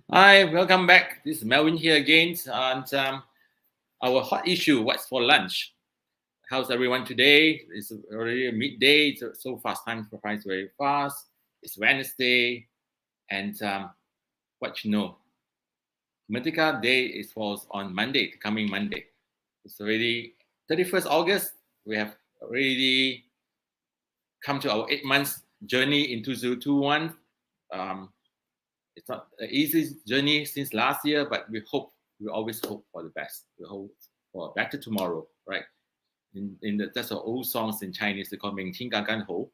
Hi, welcome back. This is Melvin here again on our hot issue, what's for lunch? How's everyone today? It's already midday, so fast. Time flies very fast. It's Wednesday, and what you know, Merdeka Day falls on Monday, coming Monday. It's already 31st August. We have already come to our 8 months journey in 2021. It's not an easy journey since last year, but we always hope for the best. We hope for a better tomorrow, right? That's our old songs in Chinese. They call 明天更更好.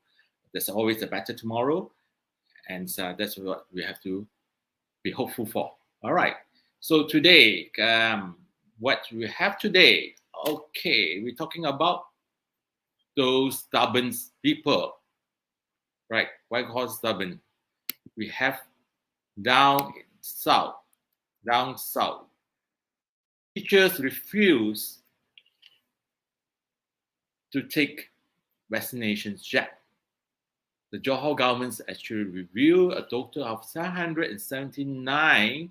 There's always a better tomorrow, and that's what we have to be hopeful for. All right. So today, what we have today? Okay, we're talking about those stubborn people, right? Why call stubborn? We have down south, teachers refuse to take vaccination jab. The Johor government actually reviewed a total of 779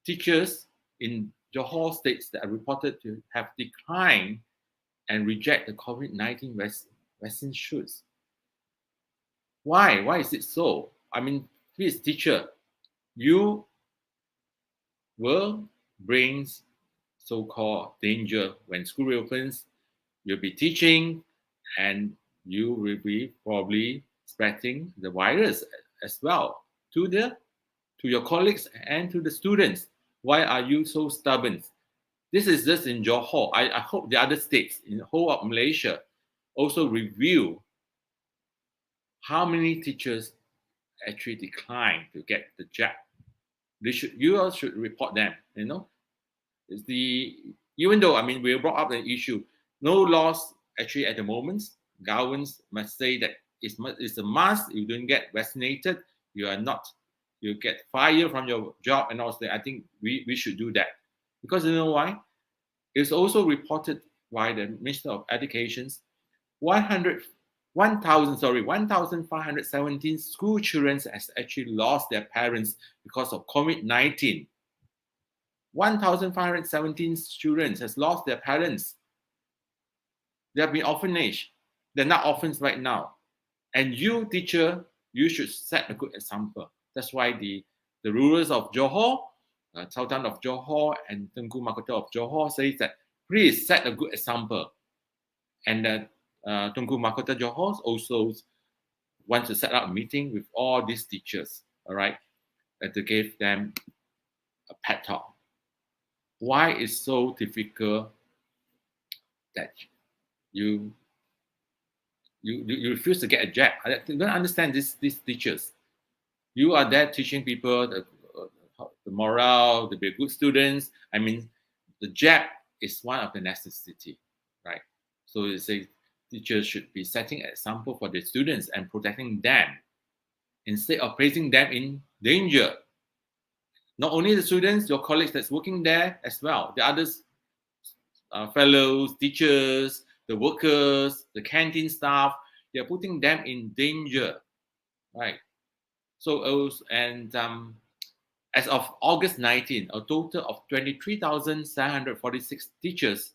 teachers in Johor states that are reported to have declined and reject the COVID-19 vaccine shots. Why? Why is it so? I mean, please, teacher, you will bring so-called danger when school reopens. You'll be teaching, and you will be probably spreading the virus as well to your colleagues and to the students. Why are you so stubborn? This is just in Johor. I hope the other states in the whole of Malaysia also review how many teachers actually decline to get the jab. You all should report them. Even though we brought up the issue, no laws actually at the moment. Governments must say that it's a must. You don't get vaccinated, you get fired from your job, and also I think we should do that, because you know why? It's also reported by the Minister of Education, 1,517 school children has actually lost their parents because of COVID-19. 1,517 children has lost their parents. They have been orphanage. They're not orphans right now. And you, teacher, you should set a good example. That's why the rulers of Johor, Sultan of Johor and Tunku Mahkota of Johor says that please set a good example. And Tunku Mahkota Johor also wants to set up a meeting with all these teachers, all right, to give them a pep talk. Why is so difficult that you refuse to get a jab? I don't understand these teachers. You are there teaching people the morale, to be good students. The jab is one of the necessity, right? So you say teachers should be setting an example for the students and protecting them instead of placing them in danger. Not only the students, your colleagues that's working there as well, the others, fellows, teachers, the workers, the canteen staff, they're putting them in danger, right? So, as of August 19, a total of 23,746 teachers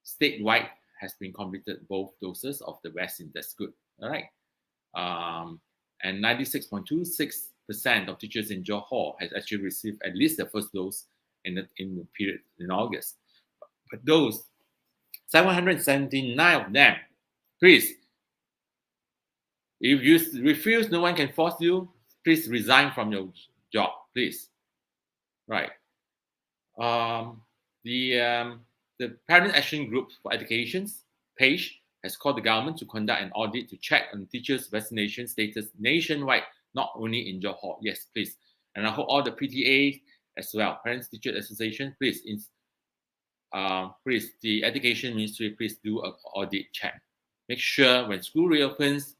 statewide has been completed both doses of the vaccine. That's good, all right? And 96.26% of teachers in Johor has actually received at least the first dose in the period in August. But those 779 of them, please, if you refuse, no one can force you. Please resign from your job, please. Right. The Parent Action Group for Education's page has called the government to conduct an audit to check on teachers' vaccination status nationwide, not only in Johor. Yes, please. And I hope all the PTA as well, Parents Teacher Association, please, please, the Education Ministry, please do an audit check. Make sure when school reopens,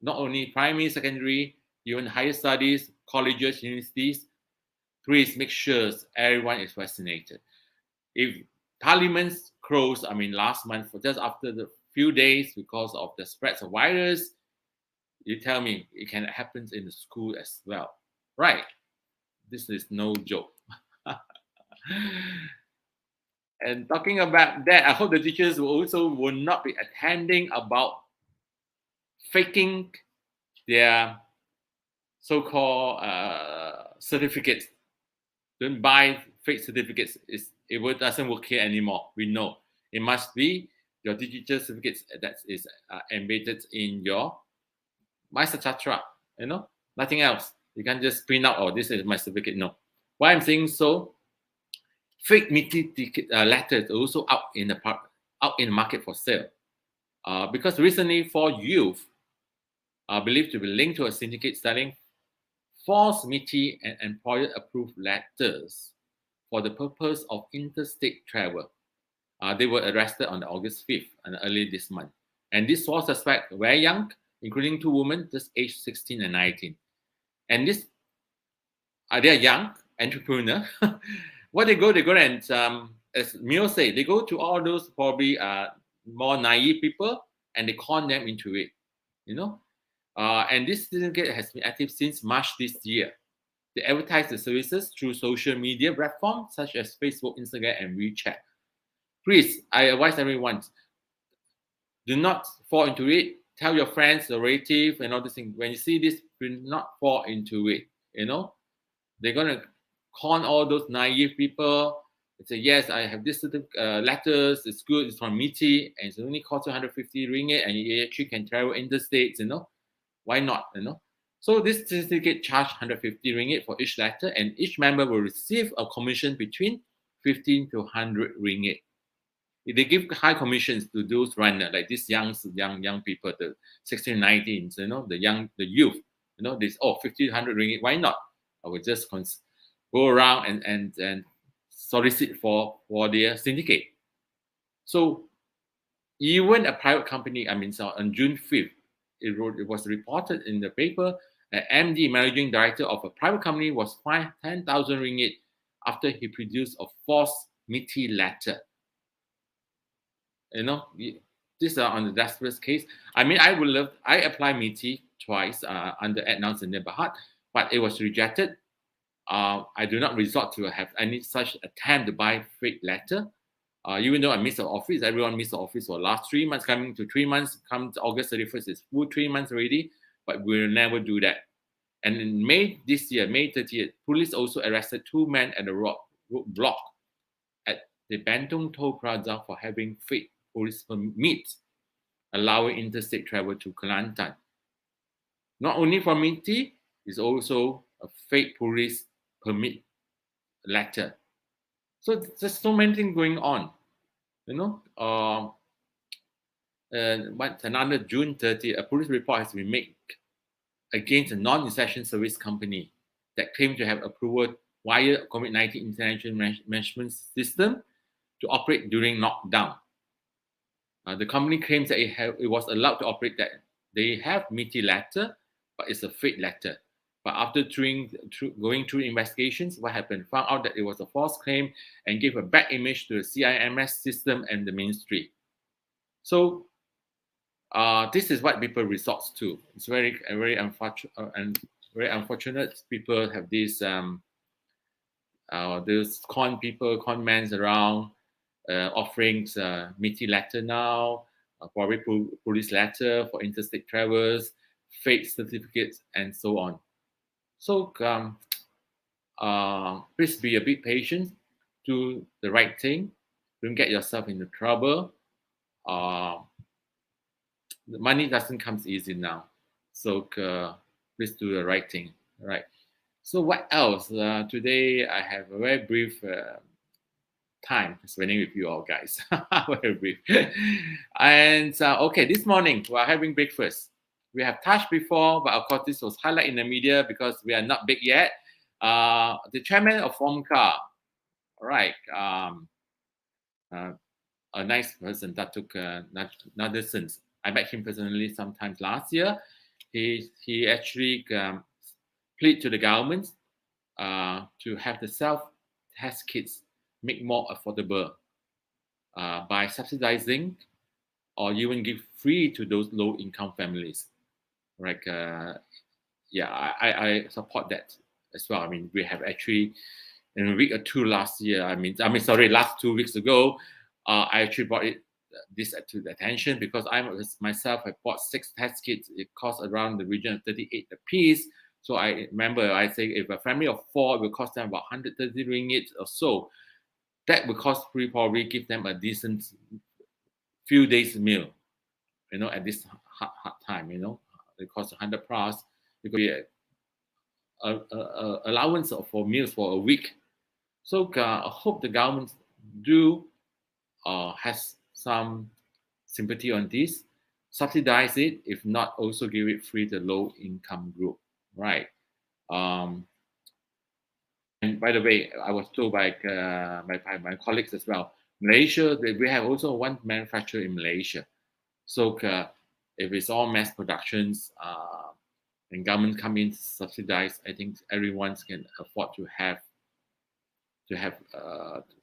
not only primary, secondary, even higher studies, colleges, universities, please make sure everyone is vaccinated. If parliaments closed, last month, just after the few days because of the spreads of virus, you tell me it can happen in the school as well, right? This is no joke. And talking about that, I hope the teachers will not be attending about faking their so-called certificates. Don't buy fake certificates. It doesn't work here anymore. We know it must be your digital certificates that is embedded in your MySejahtera. Nothing else. You can't just print out, oh, this is my certificate. No. Why I'm saying so? Fake MITI ticket letters also out in the market for sale. Because recently, 4 youth are believed to be linked to a syndicate selling false MITI and employer-approved letters for the purpose of interstate travel. They were arrested on August 5th and early this month. And these 4 suspects were young, including 2 women, just aged 16 and 19. And they're young entrepreneurs. What they go and, as Mio said, they go to all those probably more naive people and they con them into it, and this syndicate has been active since March this year. They advertise the services through social media platforms such as Facebook, Instagram, and WeChat. Please, I advise everyone, do not fall into it. Tell your friends, your relatives, and all these things. When you see this, do not fall into it. They're going to con all those naive people. They say, yes, I have this letters, it's good, it's from MITI, and it's only costs 150 ringgit, and you actually can travel interstates, Why not, So this certificate charge 150 ringgit for each letter, and each member will receive a commission between 15 to 100 ringgit. They give high commissions to those runners, like these young people, the 16, 19, the youth, this 50, 100 ringgit. Why not? I would just go around and solicit for their syndicate. So even a private company, so on June 5th, it was reported in the paper that MD, managing director of a private company, was fined 10,000 ringgit after he produced a false MITI letter. These are on the desperate case. I applied MITI twice under Adnan Sendiri Berhad, but it was rejected. I do not resort to have any such attempt to buy fake letter. Even though I missed the office, everyone missed the office for the last 3 months, coming to 3 months, come to August 31st, it's full 3 months already, but we'll never do that. And in May this year, May 30th, police also arrested 2 men at the roadblock at the Bentong Toll Plaza for having fake police permits, allowing interstate travel to Kelantan. Not only for MITI, it's also a fake police permit letter. So there's so many things going on, But another June 30, a police report has been made against a non-essential service company that claimed to have approval via COVID-19 international management system to operate during lockdown. The company claims that it was allowed to operate, that they have MITI letter, but it's a fake letter. But after going through investigations, what happened? Found out that it was a false claim and gave a bad image to the CIMS system and the ministry. So this is what people resort to. It's very unfortunate. People have these con men around offering MITI letter now, probably police letter for interstate travels, fake certificates, and so on. So please be a bit patient. do the right thing. Don't get yourself into trouble. The money doesn't come easy now. So please do the right thing. Right. So what else? Today I have a very brief time spending with you all guys. Very brief. And okay, this morning we are having breakfast. We have touched before, but of course this was highlighted in the media because we are not big yet. The chairman of FOMCA, all right, a nice person that took Nadarsons. I met him personally sometimes last year. He actually plead to the government to have the self-test kits make more affordable by subsidizing or even give free to those low-income families. Like, yeah, I support that as well. I mean, we have actually in a week or two last year. Last 2 weeks ago, I actually brought this to the attention because I myself have bought 6 test kits. It costs around the region of 38 a piece. So I remember I say if a family of 4, it will cost them about 130 ringgit or so. That will cost probably give them a decent few days meal, at this hard time, it costs 100 plus. It could be a allowance for meals for a week. So I hope the government has some sympathy on this, subsidize it, if not also give it free to low income group, right? And by the way, I was told by my colleagues as well, Malaysia, we have also one manufacturer in Malaysia. So if it's all mass productions and government come in to subsidize, I think everyone can afford to have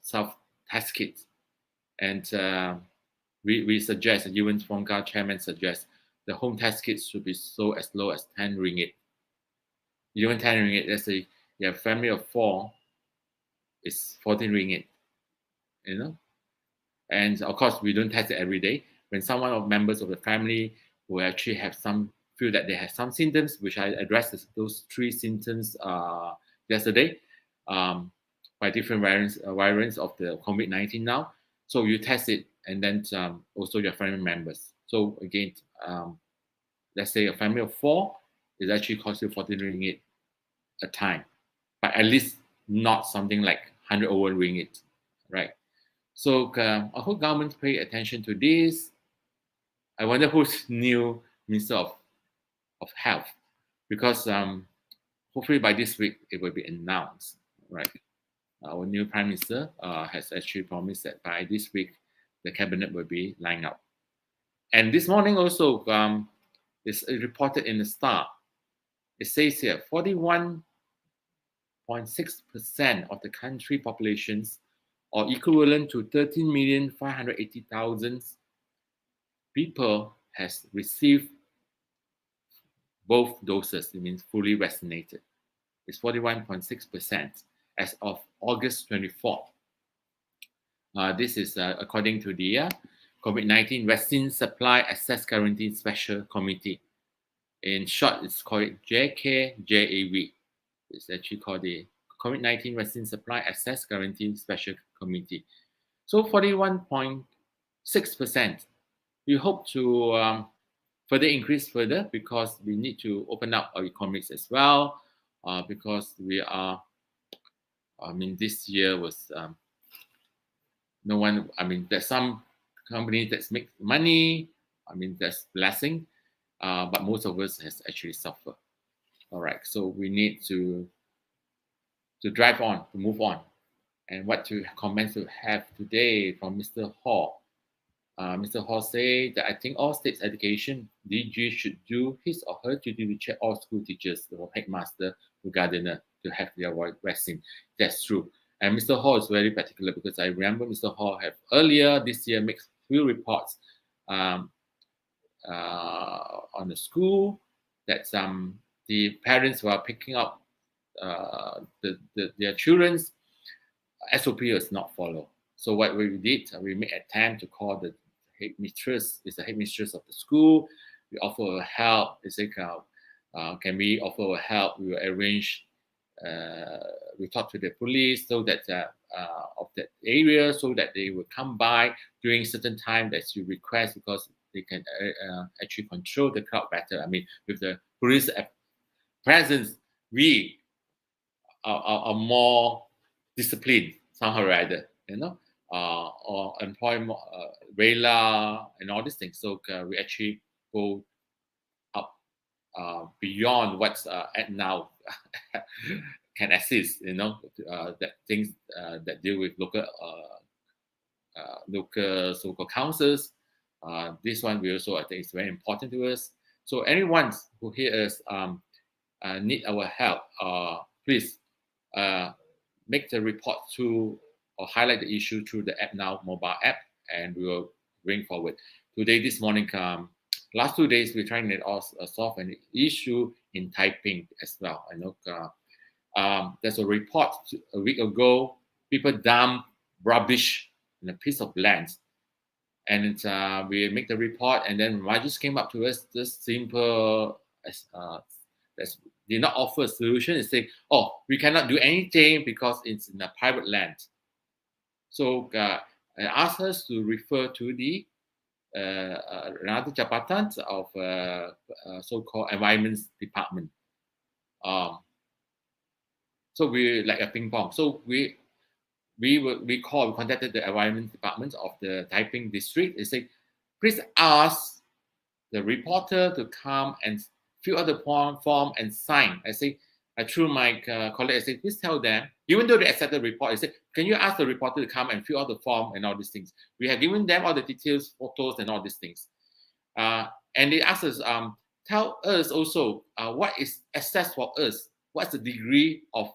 self-test kits. And we suggest, even FOMCA chairman suggests, the home test kits should be sold as low as 10 ringgit. Even 10 ringgit, let's say you have a family of 4, it's 14 ringgit, And of course, we don't test it every day. When someone of members of the family who actually feel that they have some symptoms, which I addressed those 3 symptoms yesterday, by different variants of the COVID-19 now. So you test it, and then also your family members. So again, let's say a family of 4, it actually costs you 14 ringgit a time, but at least not something like 100 over ringgit, right? So I hope government pay attention to this. I wonder who's new Minister of Health, because hopefully by this week it will be announced, right? Our new Prime Minister has actually promised that by this week the cabinet will be lined up. And this morning also, it's reported in the Star. It says here 41.6% of the country populations, or equivalent to 13,580,000 people, has received both doses. It means fully vaccinated. It's 41.6% as of August 24th. This is according to the COVID-19 Vaccine Supply Access Guarantee Special Committee. In short, it's called JKJAV. It's actually called the COVID-19 Vaccine Supply Access Guarantee Special Committee. So 41.6%. We hope to further increase further, because we need to open up our economies as well, because we are, this year was no one, there's some companies that make money, that's blessing, but most of us has actually suffered. All right, so we need to drive on, to move on. And what comments to have today from Mr. Hall. Mr. Hall say that I think all states education DG should do his or her duty to check all school teachers, or headmaster, or gardener to have their vaccine. That's true. And Mr. Hall is very particular, because I remember Mr. Hall have earlier this year made few reports on the school that the parents were picking up their children's SOP was not followed. So what we did, we made an attempt to call the headmistress, is the headmistress of the school. We offer help. They say, can we offer help? We will arrange we talk to the police so that of that area, so that they will come by during certain time that you request, because they can actually control the crowd better. I mean, with the police presence, we are more disciplined somehow or other, or employ more Rela and all these things. So we actually go up beyond what's at now can assist, that things that deal with local so-called councils. This one we also, I think, is very important to us. So anyone who hear us need our help, please make the report to or highlight the issue through the App Now mobile app, and we will bring forward. Today, this morning, last 2 days, we're trying to solve an issue in typing as well. I know there's a report a week ago, people dump rubbish in a piece of land. And we make the report, and then Rajis came up to us, just simple, did not offer a solution. They say, oh, we cannot do anything because it's in a private land. So I asked us to refer to the another Jabatan of so-called Environment Department. So we like a ping pong. So we contacted the Environment Department of the Taiping district. They say, please ask the reporter to come and fill out the form and sign. I say, through my colleague, I say, please tell them, even though they accepted the report, I said, can you ask the reporter to come and fill out the form and all these things? We have given them all the details, photos, and all these things. And they asked us, tell us also what is assessed for us. What's the degree of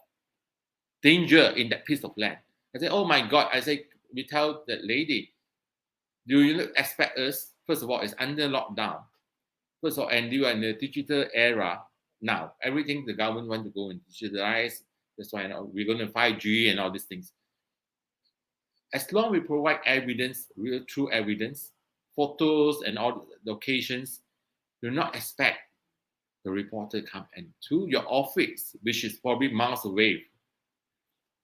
danger in that piece of land? I said, oh my God. I say, we tell that lady, do you expect us, first of all, it's under lockdown. First of all, and you are in the digital era now. Everything the government want to go and digitalize. That's why we're going to 5G and all these things. As long as we provide evidence, real true evidence, photos and all the locations, do not expect the reporter to come to your office, which is probably miles away,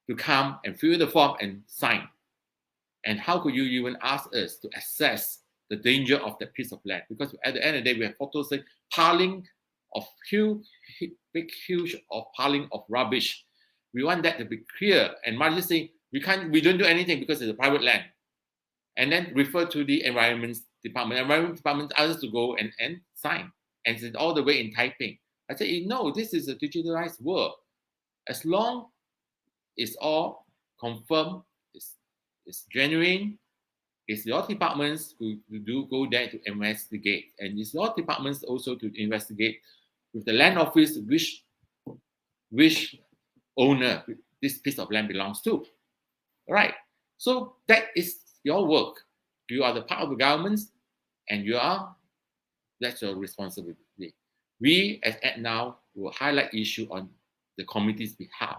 to come and fill the form and sign. And how could you even ask us to assess the danger of that piece of land? Because at the end of the day, we have photos saying piling of huge of piling of rubbish. We want that to be clear. And Margie saying we don't do anything because it's a private land. And then refer to the Environment Department. Environment Department asks us to go and sign. And it's all the way in typing. I say, no, this is a digitalized world. As long it's all confirmed, it's genuine, it's your departments who do go there to investigate. And it's your departments also to investigate with the land office which owner this piece of land belongs to. All right. So that is your work. You are the part of the government, and that's your responsibility. We at now will highlight issue on the community's behalf.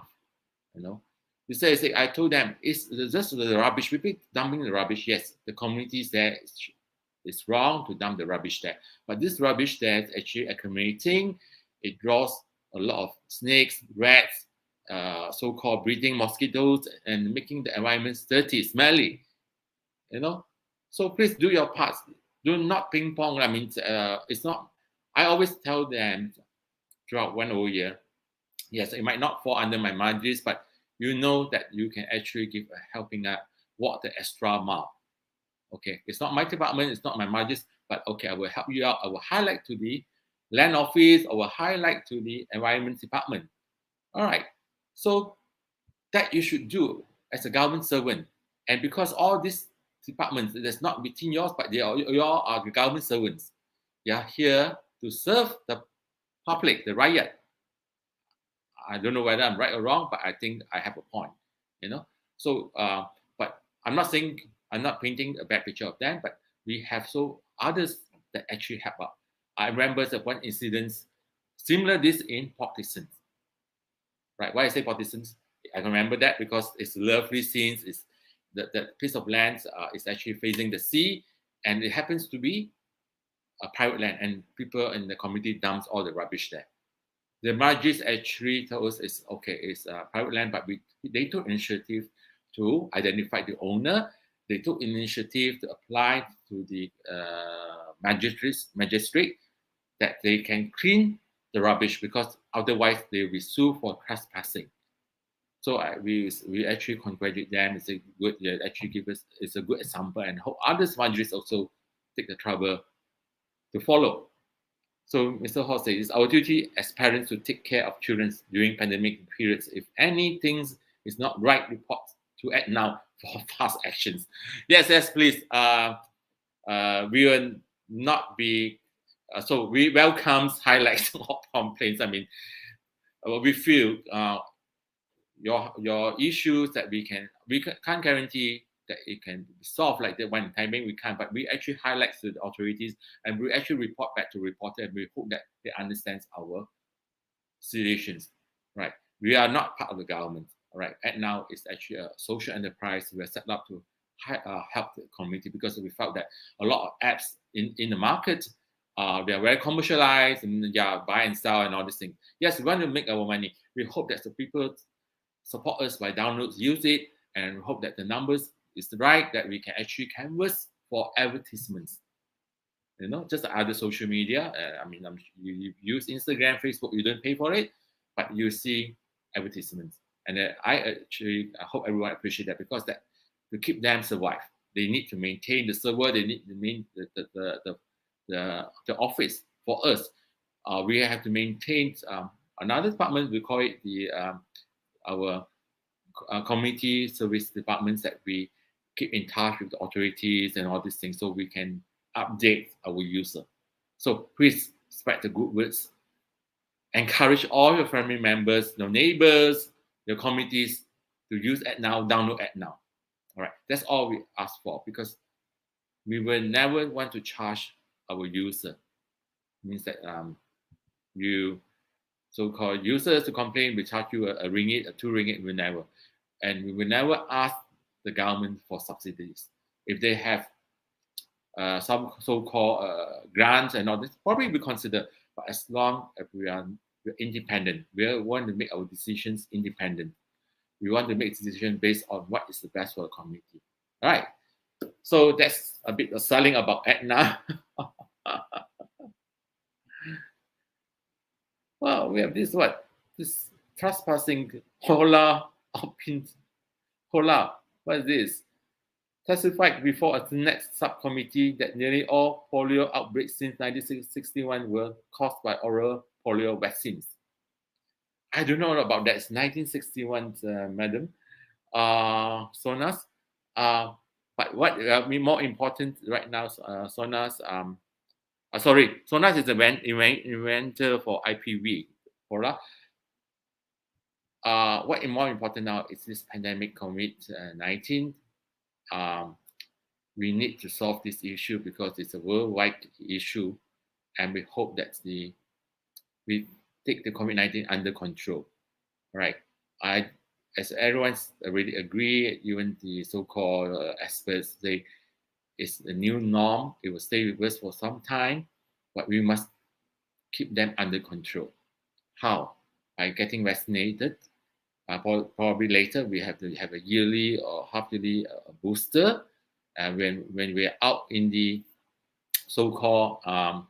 You say, I told them it's just the rubbish. People dumping the rubbish. Yes, the communities there, it's wrong to dump the rubbish there. But this rubbish there is actually accumulating. It draws a lot of snakes, rats, so-called breeding mosquitoes, and making the environment dirty, smelly. So please do your part. Do not ping pong. I mean, it's not. I always tell them throughout one whole year. Yes, it might not fall under my margins, but you know that you can actually give a helping hand, walk the extra mile. Okay, it's not my department, it's not my margins, but okay, I will help you out. I will highlight to the land office, I will highlight to the environment department. All right, so that you should do as a government servant. And because all these departments, that's not between yours, but you all are the government servants. You are here to serve the public, the riot. I don't know whether I'm right or wrong, but I think I have a point, So, but I'm not saying, I'm not painting a bad picture of them, but we have others that actually help out. I remember one incident similar this in Port Dickson. Right? Why I say Port Dickson? I remember that because it's lovely scenes. It's the piece of land is actually facing the sea, and it happens to be a private land, and people in the community dumps all the rubbish there. The Margis actually told us it's okay, it's private land, but they took initiative to identify the owner. They took initiative to apply to the magistrate that they can clean the rubbish, because otherwise they will be sued for trespassing. So we actually congratulate them. It's a good, actually give us, it's a good example, and hope other magistrates also take the trouble to follow. So Mr. Hall says, it's our duty as parents to take care of children during pandemic periods. If anything is not right, report to act now for fast actions. Yes, please. We will not be, so we welcome highlights of complaints. I mean, we feel your issues that we can't guarantee that it can be solved like that one timing, we can't, but we actually highlight to the authorities, and we actually report back to reporter, and we hope that they understand our situations, right? We are not part of the government, all right? And now it's actually a social enterprise. We are set up to help the community, because we felt that a lot of apps in the market, they are very commercialized, and buy and sell and all these things. Yes, we want to make our money. We hope that the people support us by downloads, use it, and hope that the numbers is right, that we can actually canvas for advertisements. You know, just other social media. I mean, you use Instagram, Facebook, you don't pay for it, but you see advertisements. And I hope everyone appreciate that, because that to keep them survive, they need to maintain the server. They need to maintain the office. For us, we have to maintain another department. We call it the our community service departments, that we keep in touch with the authorities and all these things, so we can update our user. So please spread the good words. Encourage all your family members, your neighbors, your communities to use Act Now, download Act Now. All right, that's all we ask for, because we will never want to charge our user. It means that you so-called users to complain, we charge you a ringgit, a 2 ringgit, we never. And we will never ask the government for subsidies. If they have some so-called grants and all this, probably we consider. But as long as we're independent, we want to make our decisions independent. We want to make decisions based on what is the best for the community. All right. So that's a bit of selling about Act Now. Well, we have this trespassing Hola opinion. Hola, what is this? Testified before a next subcommittee that nearly all polio outbreaks since 1961 were caused by oral polio vaccines. I don't know about that. It's 1961, madam. Sonas. But what more important right now, Sonas. Sonas is the inventor for IPV. Hola. What is more important now is this pandemic COVID-19. We need to solve this issue, because it's a worldwide issue, and we hope that we take the COVID-19 under control. Right? As everyone's already agree, even the so-called experts say it's a new norm. It will stay with us for some time, but we must keep them under control. How? By getting vaccinated. Probably later we have to have a yearly or half-yearly booster. And when we're out in the so-called out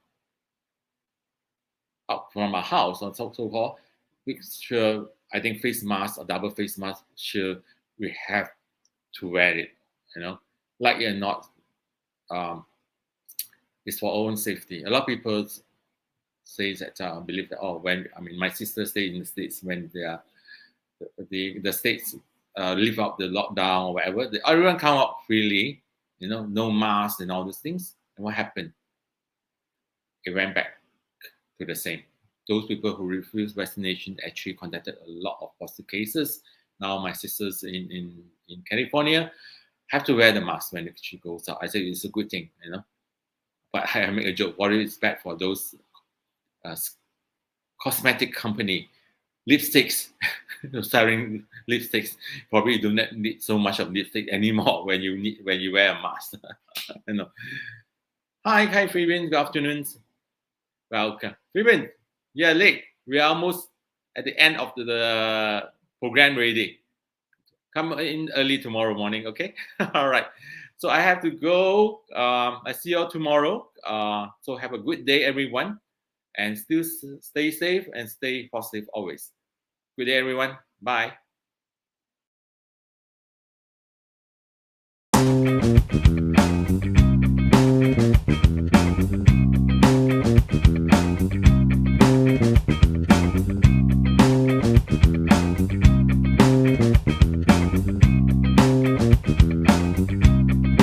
from our house, or so-called, make sure, I think face mask or double face mask, sure we have to wear it. You know, like it or not, it's for our own safety. A lot of people say that believe that my sister stay in the States, when they are the states live out the lockdown or whatever, everyone come out freely, you know, no mask and all those things. And what happened? It went back to the same. Those people who refused vaccination actually contacted a lot of positive cases. Now my sisters in California have to wear the mask when she goes out. I say it's a good thing, you know. But I make a joke. What is bad for those cosmetic company, lipsticks, selling lipsticks? Probably you do not need so much of lipstick anymore when you wear a mask. You know. Hi, Freeman. Good afternoon. Welcome, Freeman. You're late. We are almost at the end of the program already. Come in early tomorrow morning, okay? All right. So I have to go. I see you all tomorrow. So have a good day, everyone, and still stay safe and stay positive always. Good day, everyone. Bye.